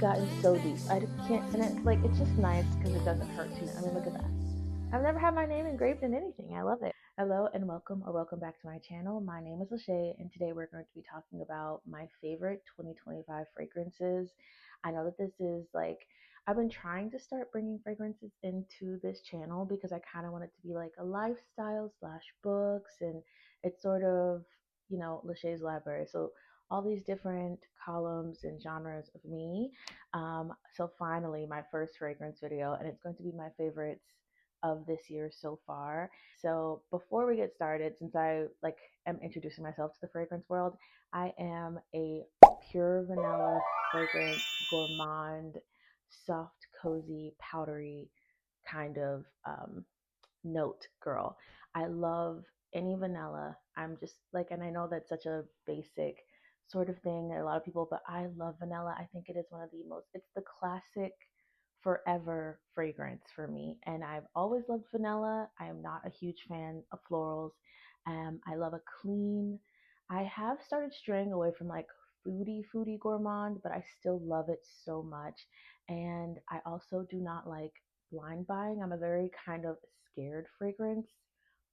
gotten so deep. I can't, and it's just nice because it doesn't hurt to. I mean, look at that. I've never had my name engraved in anything. I love it. Hello and welcome or welcome back to my channel. My name is Lachey, and today we're going to be talking about my favorite 2025 fragrances. I know that this is like, I've been trying to start bringing fragrances into this channel because I kind of want it to be like a lifestyle slash books, and it's sort of, Lachey's library. So all these different columns and genres of me. So finally, my first fragrance video, and it's going to be my favorites of this year so far. So before we get started, since I am introducing myself to the fragrance world, I am a pure vanilla fragrance gourmand, soft, cozy, powdery kind of note girl. I love any vanilla. I'm just like, and I know that's such a basic sort of thing, a lot of people, but I love vanilla. I think it is one of the most, it's the classic forever fragrance for me. And I've always loved vanilla. I am not a huge fan of florals. I love a clean. I have started straying away from like foodie gourmand, but I still love it so much. And I also do not like blind buying. I'm a very kind of scared fragrance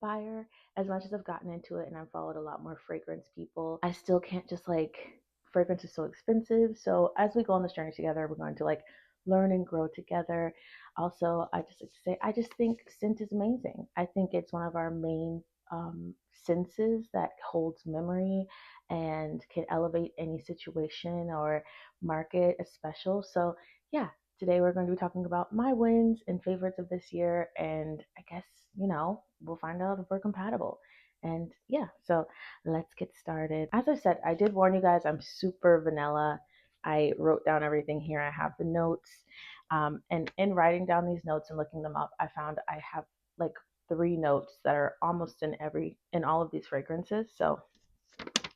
buyer. As much as I've gotten into it and I've followed a lot more fragrance people, I still can't just like, fragrance is so expensive. So as we go on this journey together, we're going to like learn and grow together. Also, I just like to say, I just think scent is amazing. I think it's one of our main senses that holds memory and can elevate any situation or mark it as special. So yeah, today we're going to be talking about my wins and favorites of this year, and I guess, we'll find out if we're compatible. And yeah, so let's get started. As I said, I did warn you guys, I'm super vanilla. I wrote down everything here. I have the notes. And in writing down these notes and looking them up, I found I have like 3 notes that are almost in all of these fragrances. So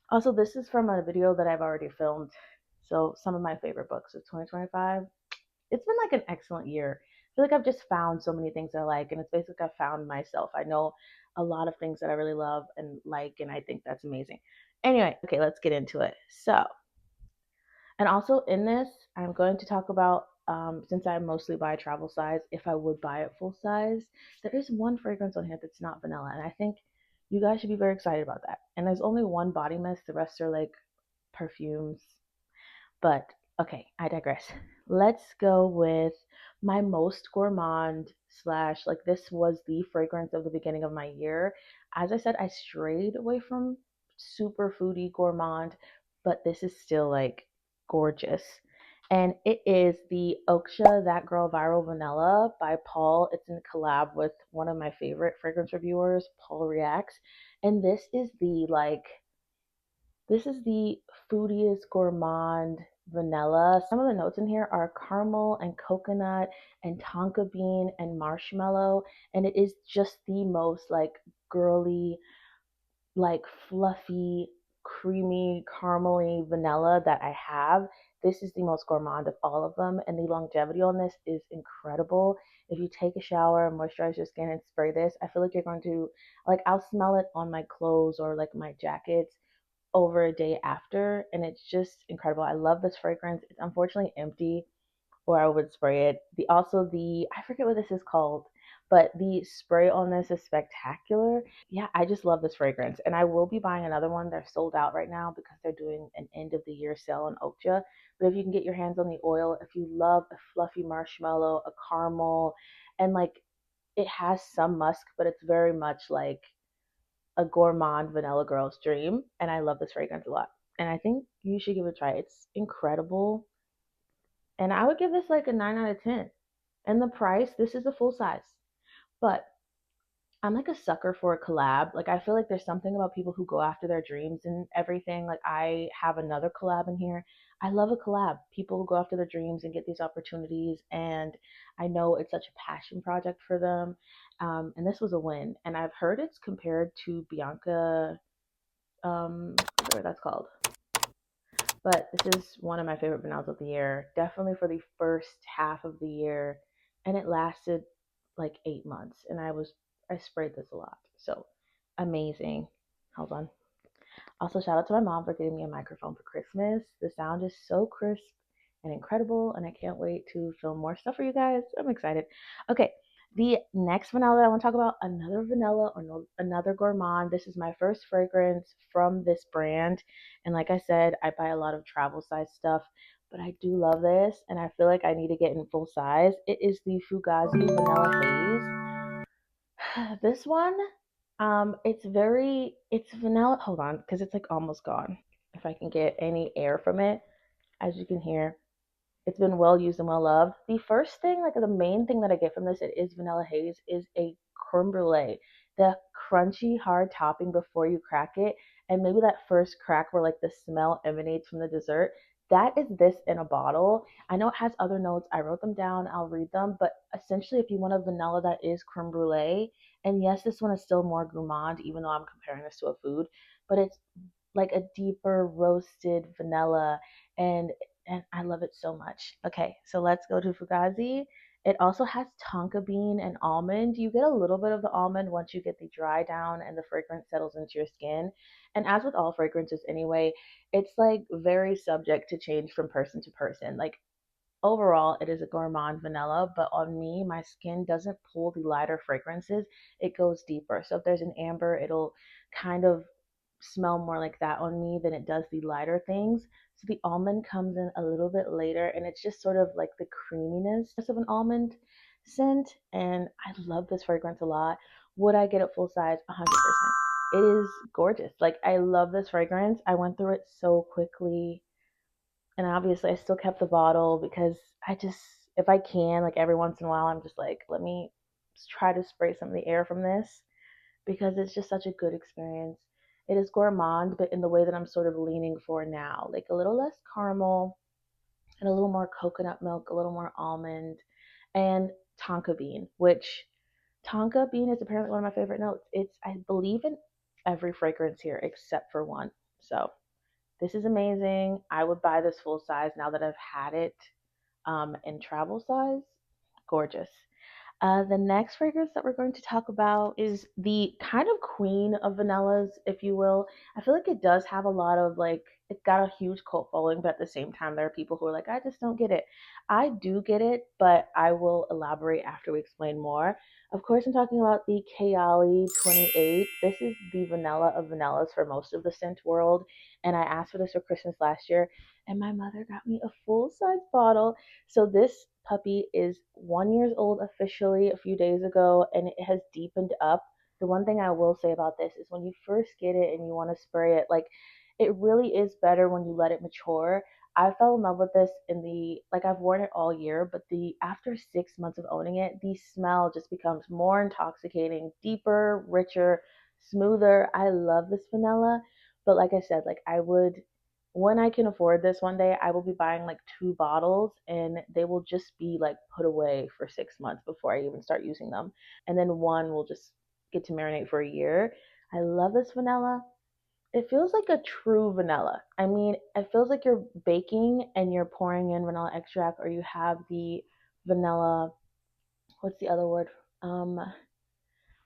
also, this is from a video that I've already filmed. So some of my favorite books of 2025. It's been like an excellent year. I feel like I've just found so many things I like, and it's basically I've found myself. I know a lot of things that I really love and like, and I think that's amazing. Anyway, okay, let's get into it. So, and also in this, I'm going to talk about, since I mostly buy travel size, if I would buy it full size, there is one fragrance on here that's not vanilla, and I think you guys should be very excited about that. And there's only one body mist, the rest are like perfumes. But okay, I digress. Let's go with my most gourmand slash, like, this was the fragrance of the beginning of my year. As I said, I strayed away from super foodie gourmand, but this is still like gorgeous. And it is the Oksha That Girl Viral Vanilla by Paul. It's in collab with one of my favorite fragrance reviewers, Paul Reacts. And this is the foodiest gourmand vanilla. Some of the notes in here are caramel and coconut and tonka bean and marshmallow. And it is just the most like girly, like fluffy, creamy, caramely vanilla that I have. This is the most gourmand of all of them, and the longevity on this is incredible. If you take a shower, moisturize your skin, and spray this, I feel like you're going to, like, I'll smell it on my clothes or like my jackets over a day after, and it's just incredible. I love this fragrance. It's unfortunately empty, or I would spray it. The I forget what this is called, but the spray on this is spectacular. Yeah, I just love this fragrance, and I will be buying another one. They're sold out right now because they're doing an end of the year sale on Okja. But if you can get your hands on the oil, if you love a fluffy marshmallow, a caramel, and like, it has some musk, but it's very much like a gourmand vanilla girl's dream, and I love this fragrance a lot. And I think you should give it a try. It's incredible, and I would give this like a 9 out of 10. And the price, this is a full size, but I'm like a sucker for a collab. Like, I feel like there's something about people who go after their dreams and everything. Like, I have another collab in here. I love a collab. People who go after their dreams and get these opportunities, and I know it's such a passion project for them. And this was a win. And I've heard it's compared to Bianca, I forget what that's called. But this is one of my favorite vanillas of the year, definitely for the first half of the year, and it lasted like 8 months. And I sprayed this a lot, so amazing. Hold on. Also, shout out to my mom for getting me a microphone for Christmas. The sound is so crisp and incredible, and I can't wait to film more stuff for you guys. I'm excited. Okay, the next vanilla that I want to talk about, another vanilla or no, another gourmand. This is my first fragrance from this brand, and like I said, I buy a lot of travel size stuff, but I do love this, and I feel like I need to get in full size. It is the Fugazi Vanilla Haze. This one, it's vanilla. Hold on, because it's like almost gone. If I can get any air from it, as you can hear, it's been well used and well loved. The first thing, like the main thing that I get from this, it is vanilla haze, is a creme brulee. The crunchy, hard topping before you crack it, and maybe that first crack where like the smell emanates from the dessert. That is this in a bottle. I know it has other notes. I wrote them down. I'll read them. But essentially, if you want a vanilla that is creme brulee, and yes, this one is still more gourmand, even though I'm comparing this to a food, but it's like a deeper roasted vanilla, and I love it so much. Okay, so let's go to Fugazi. It also has tonka bean and almond. You get a little bit of the almond once you get the dry down and the fragrance settles into your skin. And as with all fragrances anyway, it's like very subject to change from person to person. Like overall, it is a gourmand vanilla, but on me, my skin doesn't pull the lighter fragrances. It goes deeper. So if there's an amber, it'll kind of smell more like that on me than it does the lighter things. So the almond comes in a little bit later, and it's just sort of like the creaminess of an almond scent. And I love this fragrance a lot. Would I get it full size? 100%. It is gorgeous. Like, I love this fragrance. I went through it so quickly, and obviously I still kept the bottle because I just, if I can, like every once in a while, I'm just like, let me try to spray some of the air from this because it's just such a good experience. It is gourmand, but in the way that I'm sort of leaning for now, like a little less caramel and a little more coconut milk, a little more almond, and tonka bean, which tonka bean is apparently one of my favorite notes. It's, I believe, in every fragrance here except for one. So this is amazing. I would buy this full size now that I've had it in travel size. Gorgeous. The next fragrance that we're going to talk about is the kind of queen of vanillas, if you will. I feel like it does have a lot of like, it's got a huge cult following, but at the same time, there are people who are like, I just don't get it. I do get it, but I will elaborate after we explain more. Of course, I'm talking about the Kayali 28. This is the vanilla of vanillas for most of the scent world. And I asked for this for Christmas last year, and my mother got me a full size bottle. So this puppy is 1 year old officially a few days ago, and it has deepened up. The one thing I will say about this is when you first get it and you want to spray it, like it really is better when you let it mature. I fell in love with this in the, like, I've worn it all year, but the after 6 months of owning it, the smell just becomes more intoxicating, deeper, richer, smoother. I love this vanilla, but like I said, like I would, when I can afford this one day, I will be buying like 2 bottles, and they will just be like put away for 6 months before I even start using them. And then one will just get to marinate for a year. I love this vanilla. It feels like a true vanilla. I mean, it feels like you're baking and you're pouring in vanilla extract, or you have the vanilla, what's the other word? Um,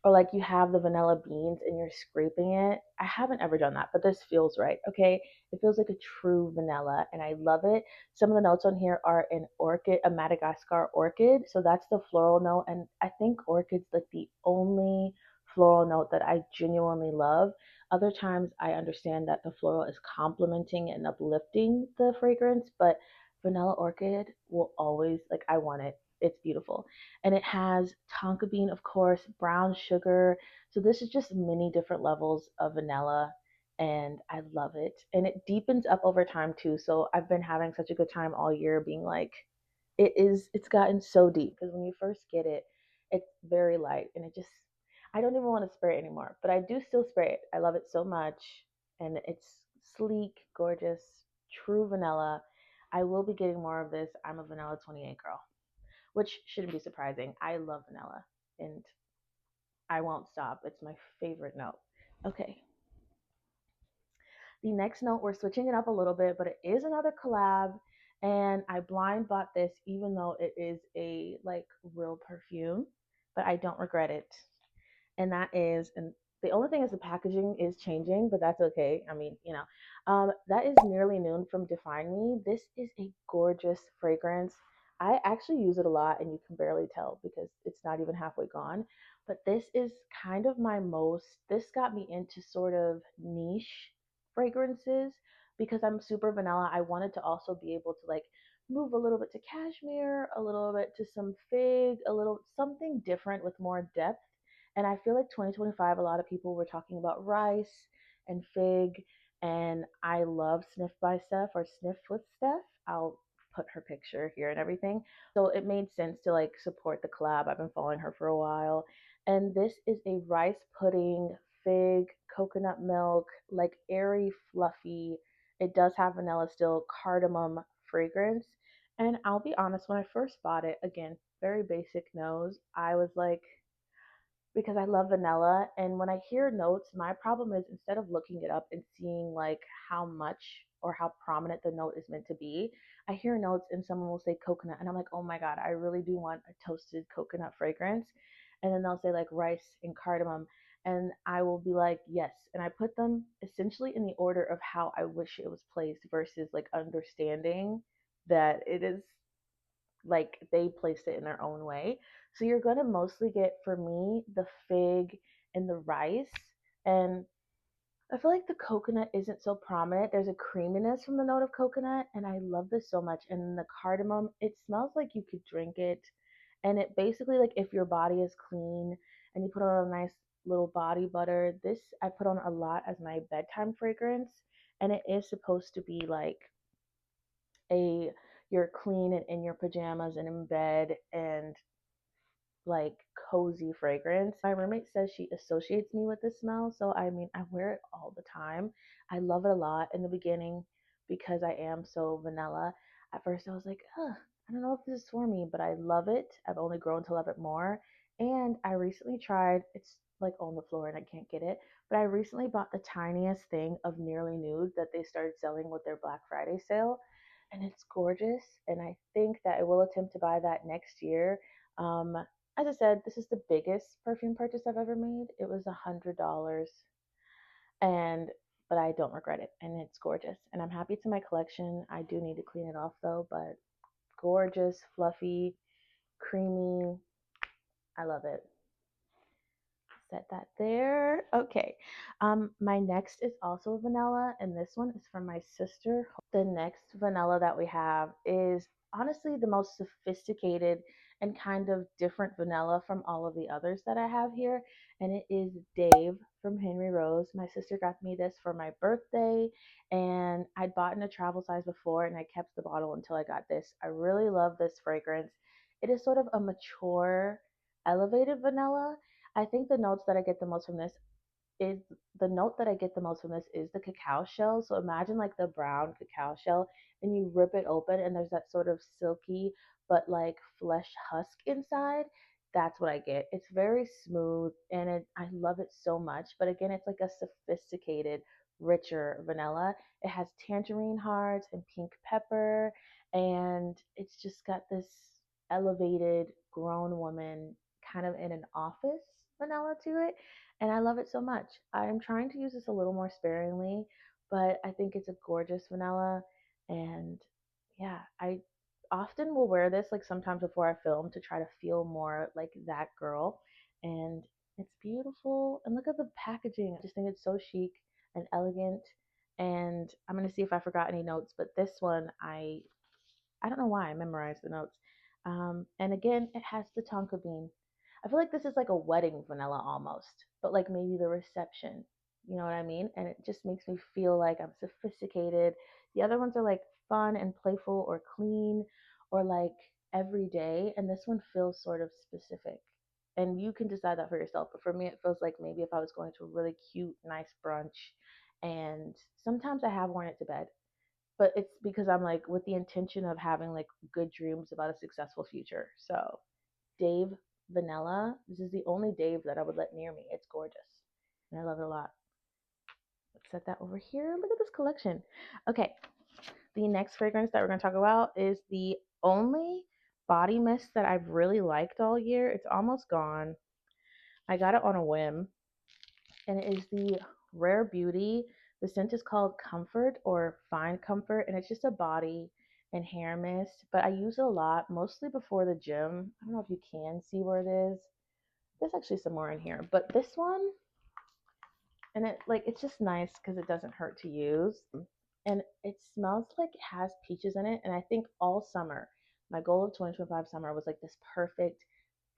or like you have the vanilla beans and you're scraping it. I haven't ever done that, but this feels right. Okay. It feels like a true vanilla and I love it. Some of the notes on here are an orchid, a Madagascar orchid. So that's the floral note. And I think orchid's like the only floral note that I genuinely love. Other times I understand that the floral is complementing and uplifting the fragrance, but vanilla orchid will always, like, I want it. It's beautiful, and it has tonka bean, of course, brown sugar. So this is just many different levels of vanilla, and I love it. And it deepens up over time too. So I've been having such a good time all year being like, it's gotten so deep because when you first get it, it's very light and it just, I don't even want to spray it anymore, but I do still spray it. I love it so much, and it's sleek, gorgeous, true vanilla. I will be getting more of this. I'm a vanilla 28 girl, which shouldn't be surprising. I love vanilla and I won't stop. It's my favorite note. Okay. The next note, we're switching it up a little bit, but it is another collab. And I blind bought this even though it is a like real perfume, but I don't regret it. And that is, and The only thing is the packaging is changing, but that's okay. I mean, that is Nearly Noon from Define Me. This is a gorgeous fragrance. I actually use it a lot, and you can barely tell because it's not even halfway gone. But this is kind of this got me into sort of niche fragrances because I'm super vanilla. I wanted to also be able to like move a little bit to cashmere, a little bit to some fig, a little something different with more depth. And I feel like 2025, a lot of people were talking about rice and fig, and I love Sniff by Steph or Sniff with Steph. I'll put her picture here and everything. So it made sense to like support the collab. I've been following her for a while. And this is a rice pudding, fig, coconut milk, like airy, fluffy. It does have vanilla still, cardamom fragrance. And I'll be honest, when I first bought it, again, very basic nose, I was like, because I love vanilla. And when I hear notes, my problem is instead of looking it up and seeing like how much or how prominent the note is meant to be, I hear notes and someone will say coconut. And I'm like, oh my God, I really do want a toasted coconut fragrance. And then they'll say like rice and cardamom. And I will be like, yes. And I put them essentially in the order of how I wish it was placed versus like understanding that it is like they placed it in their own way. So you're gonna mostly get for me the fig and the rice. And I feel like the coconut isn't so prominent. There's a creaminess from the note of coconut, and I love this so much. And the cardamom, it smells like you could drink it. And it basically like if your body is clean and you put on a nice little body butter, this I put on a lot as my bedtime fragrance. And it is supposed to be like a you're clean and in your pajamas and in bed and like cozy fragrance. My roommate says she associates me with this smell, so I mean, I wear it all the time. I love it a lot in the beginning because I am so vanilla. At first, I was like, I don't know if this is for me, but I love it. I've only grown to love it more. And I recently tried, it's like on the floor and I can't get it, but I recently bought the tiniest thing of Nearly Nude that they started selling with their Black Friday sale. And it's gorgeous. And I think that I will attempt to buy that next year. Um, as I said, this is the biggest perfume purchase I've ever made. It was $100, and but I don't regret it, and it's gorgeous. And I'm happy it's in my collection. I do need to clean it off though, but gorgeous, fluffy, creamy. I love it. Set that there. Okay. My next is also vanilla, and this one is from my sister. The next vanilla that we have is honestly the most sophisticated and kind of different vanilla from all of the others that I have here, and it is Dave from Henry Rose. My sister got me this for my birthday, and I'd bought in a travel size before, and I kept the bottle until I got this. I really love this fragrance. It is sort of a mature, elevated vanilla. I think is the note that I get the most from this is the cacao shell. So imagine like the brown cacao shell and you rip it open and there's that sort of silky but like flesh husk inside. That's what I get. It's very smooth and I love it so much. But again, it's like a sophisticated, richer vanilla. It has tangerine hearts and pink pepper, and it's just got this elevated grown woman kind of in an office vanilla to it, and I love it so much. I'm trying to use this a little more sparingly, but I think it's a gorgeous vanilla. And yeah, I often will wear this like sometimes before I film to try to feel more like that girl. And it's beautiful. And look at the packaging. I just think it's so chic and elegant. And I'm gonna see if I forgot any notes, but this one I don't know why I memorized the notes. And again, it has the tonka bean. I feel like this is like a wedding vanilla almost, but like maybe the reception. You know what I mean? And it just makes me feel like I'm sophisticated. The other ones are like fun and playful or clean or like everyday. And this one feels sort of specific. And you can decide that for yourself. But for me, it feels like maybe if I was going to a really cute, nice brunch. And sometimes I have worn it to bed, but it's because I'm like with the intention of having like good dreams about a successful future. So, Dave Vanilla, this is the only Dave that I would let near me. It's gorgeous. And I love it a lot. Let's set that over here. Look at this collection. Okay, the next fragrance that we're going to talk about is the only body mist that I've really liked all year. It's almost gone. I got it on a whim. and it is the Rare Beauty. The scent is called Comfort or Fine Comfort, and it's just a body and hair mist. But I use it a lot, mostly before the gym. I don't know if you can see where it is. There's actually some more in here, but this one, and it's just nice because it doesn't hurt to use, and it smells like it has peaches in it. And I think all summer, my goal of 2025 summer was like this perfect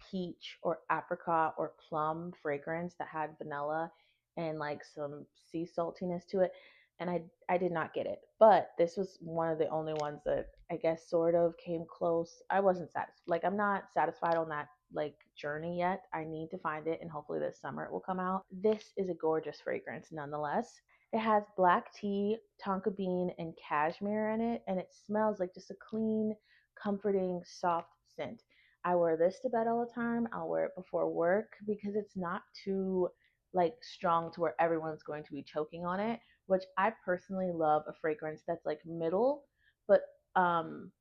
peach or apricot or plum fragrance that had vanilla and like some sea saltiness to it. And I did not get it, but this was one of the only ones that I guess sort of came close. I wasn't satisfied. Like, I'm not satisfied on that like journey yet. I need to find it, and hopefully this summer it will come out. This is a gorgeous fragrance nonetheless. It has black tea, tonka bean, and cashmere in it, and it smells like just a clean, comforting, soft scent. I wear this to bed all the time. I'll wear it before work because it's not too like strong to where everyone's going to be choking on it, which I personally love a fragrance that's like middle, but um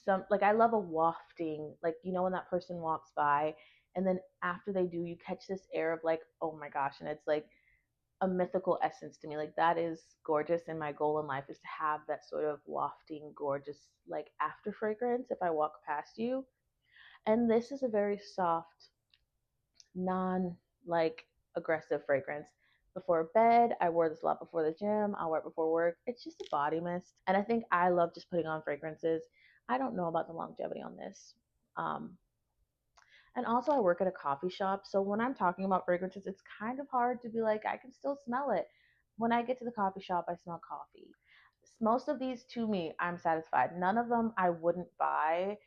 some like I love a wafting, like when that person walks by and then after they do, you catch this air of like, oh my gosh, and it's like a mythical essence to me. Like, that is gorgeous, and my goal in life is to have that sort of wafting, gorgeous like after fragrance if I walk past you. And this is a very soft, non like aggressive fragrance. Before bed, I wore this a lot before the gym. I wear it before work. It's just a body mist. And I think I love just putting on fragrances. I don't know about the longevity on this. Um, and also, I work at a coffee shop. So when I'm talking about fragrances, it's kind of hard to be like, I can still smell it. When I get to the coffee shop, I smell coffee. Most of these, to me, I'm satisfied. None of them I wouldn't buy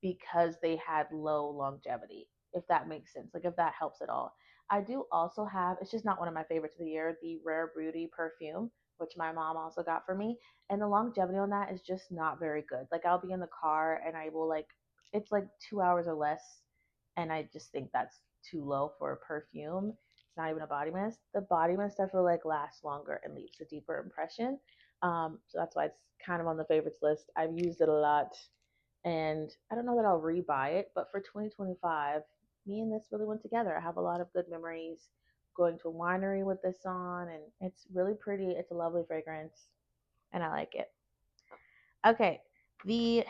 because they had low longevity, if that makes sense. Like, if that helps at all. I do also have, it's just not one of my favorites of the year, the Rare Beauty perfume, which my mom also got for me. And the longevity on that is just not very good. Like, I'll be in the car and I will like, it's like 2 hours or less. And I just think that's too low for a perfume. It's not even a body mist. The body mist I feel like lasts longer and leaves a deeper impression. So that's why it's kind of on the favorites list. I've used it a lot, and I don't know that I'll rebuy it, but for 2025, me and this really went together. I have a lot of good memories going to a winery with this on, and it's really pretty. It's a lovely fragrance, and I like it. Okay, the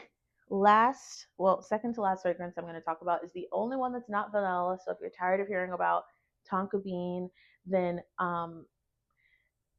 second to last fragrance I'm going to talk about is the only one that's not vanilla. So if you're tired of hearing about tonka bean, then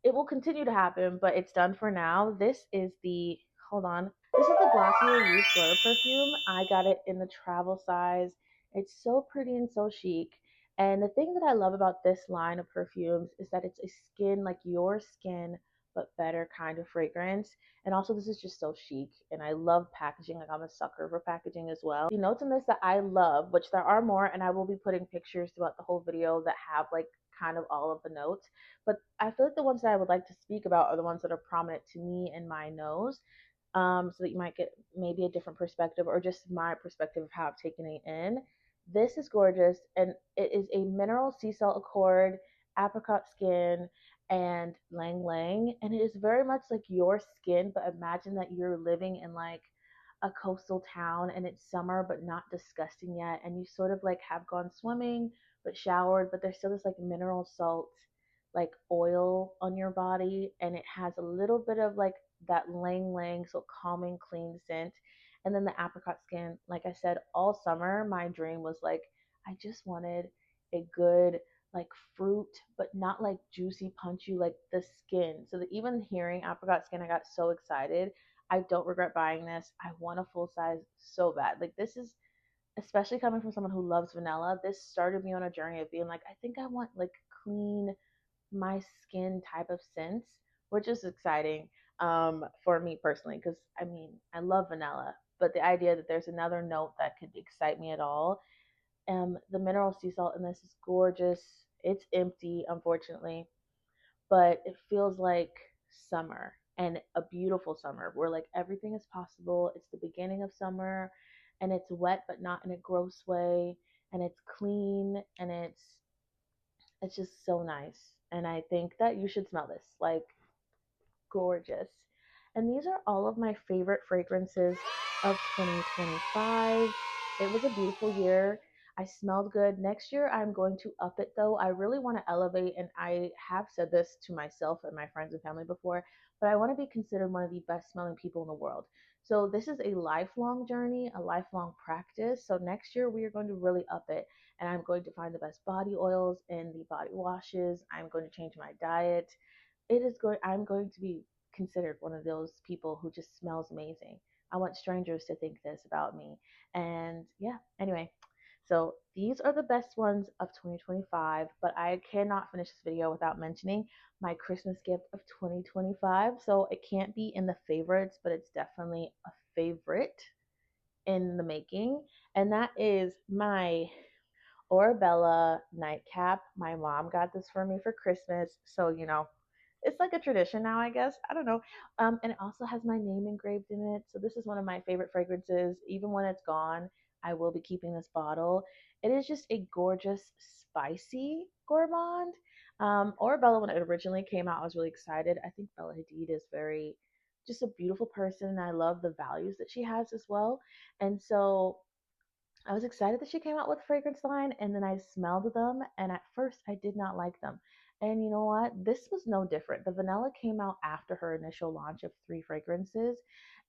it will continue to happen, but it's done for now. This is the, hold on. This is the Glossier Youth Blur perfume. I got it in the travel size. It's so pretty and so chic. And the thing that I love about this line of perfumes is that it's a skin, like your skin, but better kind of fragrance. And also, this is just so chic. And I love packaging. Like, I'm a sucker for packaging as well. The notes in this that I love, which there are more, and I will be putting pictures throughout the whole video that have like kind of all of the notes. But I feel like the ones that I would like to speak about are the ones that are prominent to me in my nose, so that you might get maybe a different perspective or just my perspective of how I've taken it in. This is gorgeous, and it is a mineral sea salt accord, apricot skin, and lang lang, and it is very much like your skin. But imagine that you're living in like a coastal town and it's summer but not disgusting yet, and you sort of like have gone swimming but showered, but there's still this like mineral salt like oil on your body, and it has a little bit of like that lang lang, so calming, clean scent. And then the apricot skin, like I said, all summer my dream was like, I just wanted a good like fruit, but not like juicy, punchy, like the skin. So that even hearing apricot skin, I got so excited. I don't regret buying this. I want a full size so bad. Like, this is, especially coming from someone who loves vanilla, this started me on a journey of being like, I think I want like clean, my skin type of scents, which is exciting for me personally, because I mean, I love vanilla, but the idea that there's another note that could excite me at all. The mineral sea salt in this is gorgeous. It's empty, unfortunately, but it feels like summer, and a beautiful summer where like everything is possible. It's the beginning of summer, and it's wet but not in a gross way, and it's clean, and it's just so nice. And I think that you should smell this. Like, gorgeous. And these are all of my favorite fragrances of 2025. It was a beautiful year. I smelled good. Next year, I'm going to up it though. I really want to elevate, and I have said this to myself and my friends and family before, but I want to be considered one of the best smelling people in the world. So this is a lifelong journey, a lifelong practice. So next year we are going to really up it, and I'm going to find the best body oils and the body washes. I'm going to change my diet. I'm going to be considered one of those people who just smells amazing. I want strangers to think this about me. And yeah, anyway, so these are the best ones of 2025, but I cannot finish this video without mentioning my Christmas gift of 2025. So it can't be in the favorites, but it's definitely a favorite in the making. And that is my Orabella nightcap. My mom got this for me for Christmas. So, it's like a tradition now, I guess. I don't know. And it also has my name engraved in it. So this is one of my favorite fragrances. Even when it's gone, I will be keeping this bottle. It is just a gorgeous, spicy gourmand. Orabella, when it originally came out, I was really excited. I think Bella Hadid is just a beautiful person. I love the values that she has as well. And so I was excited that she came out with a fragrance line, and then I smelled them, and at first I did not like them. And you know what? This was no different. The vanilla came out after her initial launch of three fragrances,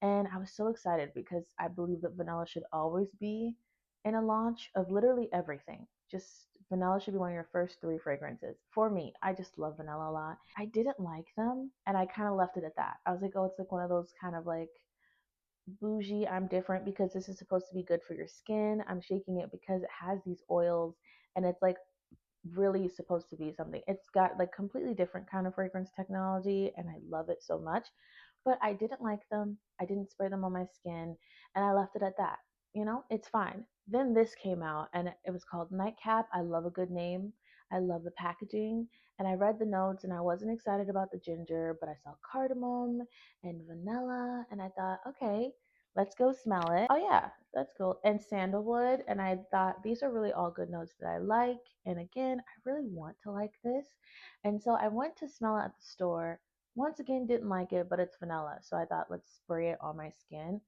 and I was so excited because I believe that vanilla should always be in a launch of literally everything. Just vanilla should be one of your first three fragrances. For me, I just love vanilla a lot. I didn't like them, and I kind of left it at that. I was like, oh, it's like one of those kind of like bougie, I'm different because this is supposed to be good for your skin. I'm shaking it because it has these oils, and it's like really supposed to be something. It's got like completely different kind of fragrance technology, and I love it so much. But I didn't like them. I didn't spray them on my skin, and I left it at that. It's fine. Then this came out, and it was called Nightcap. I love a good name. I love the packaging, and I read the notes, and I wasn't excited about the ginger, but I saw cardamom and vanilla, and I thought, okay, let's go smell it. Oh yeah, that's cool. And sandalwood, and I thought these are really all good notes that I like. And again, I really want to like this. And so I went to smell it at the store. Once again, didn't like it, but it's vanilla. So I thought, let's spray it on my skin.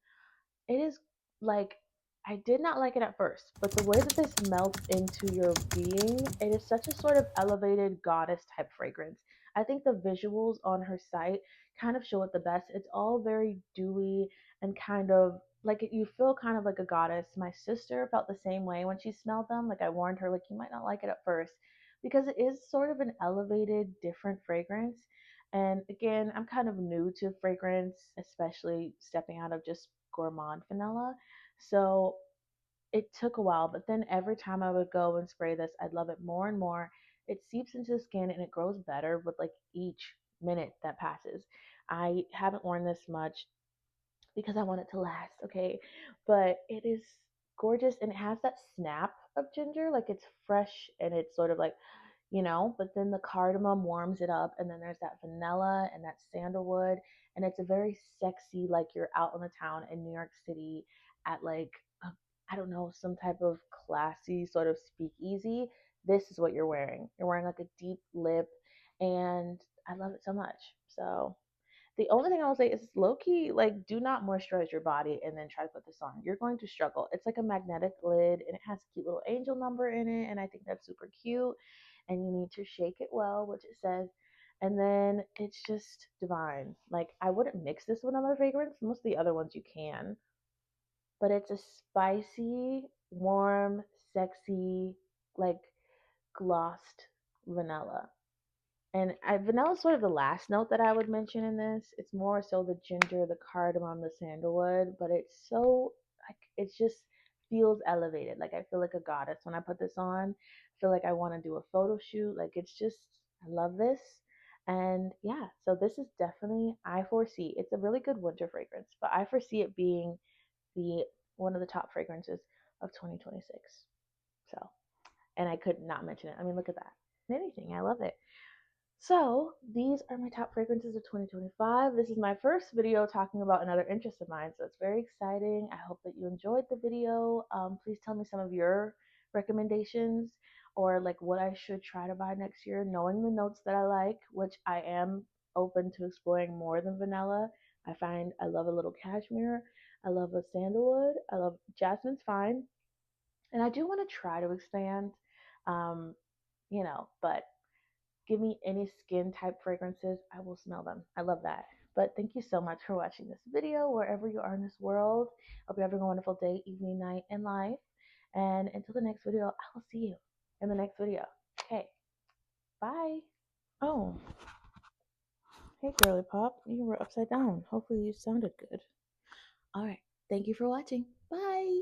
It is like, I did not like it at first, but the way that this melts into your being, it is such a sort of elevated goddess type fragrance. I think the visuals on her site kind of show it the best. It's all very dewy and kind of like you feel kind of like a goddess. My sister felt the same way when she smelled them. Like I warned her, like you might not like it at first because it is sort of an elevated, different fragrance. And again, I'm kind of new to fragrance, especially stepping out of just gourmand vanilla. So it took a while, but then every time I would go and spray this, I'd love it more and more. It seeps into the skin and it grows better with like each minute that passes. I haven't worn this much because I want it to last, okay? But it is gorgeous and it has that snap of ginger, like it's fresh and it's sort of like but then the cardamom warms it up, and then there's that vanilla and that sandalwood, and it's a very sexy, like you're out on the town in New York City at like, I don't know, some type of classy sort of speakeasy. This is what you're wearing. You're wearing like a deep lip, and I love it so much. So the only thing I will say is low key, like, do not moisturize your body and then try to put this on. You're going to struggle. It's like a magnetic lid and it has a cute little angel number in it. And I think that's super cute. And you need to shake it well, which it says. And then it's just divine. Like, I wouldn't mix this with another fragrance. Most of the other ones you can. But it's a spicy, warm, sexy, like glossed vanilla. And vanilla is sort of the last note that I would mention in this. It's more so the ginger, the cardamom, the sandalwood, but it's so like it just feels elevated. Like I feel like a goddess when I put this on. I feel like I want to do a photo shoot. Like it's just I love this. And yeah, so this is definitely I foresee. It's a really good winter fragrance, but I foresee it being the one of the top fragrances of 2026. So, and I could not mention it. I mean, look at that. Anything. I love it. So, these are my top fragrances of 2025. This is my first video talking about another interest of mine, so it's very exciting. I hope that you enjoyed the video. Please tell me some of your recommendations or like what I should try to buy next year, knowing the notes that I like, which I am open to exploring more than vanilla. I find I love a little cashmere. I love a sandalwood. I love jasmine's fine. And I do want to try to expand, um, but give me any skin type fragrances, I will smell them. I love that. But thank you so much for watching this video, wherever you are in this world. Hope you're having a wonderful day, evening, night, and life. And until the next video, I will see you in the next video. Okay, bye. Oh, hey girly pop, you were upside down. Hopefully you sounded good. All right, thank you for watching. Bye.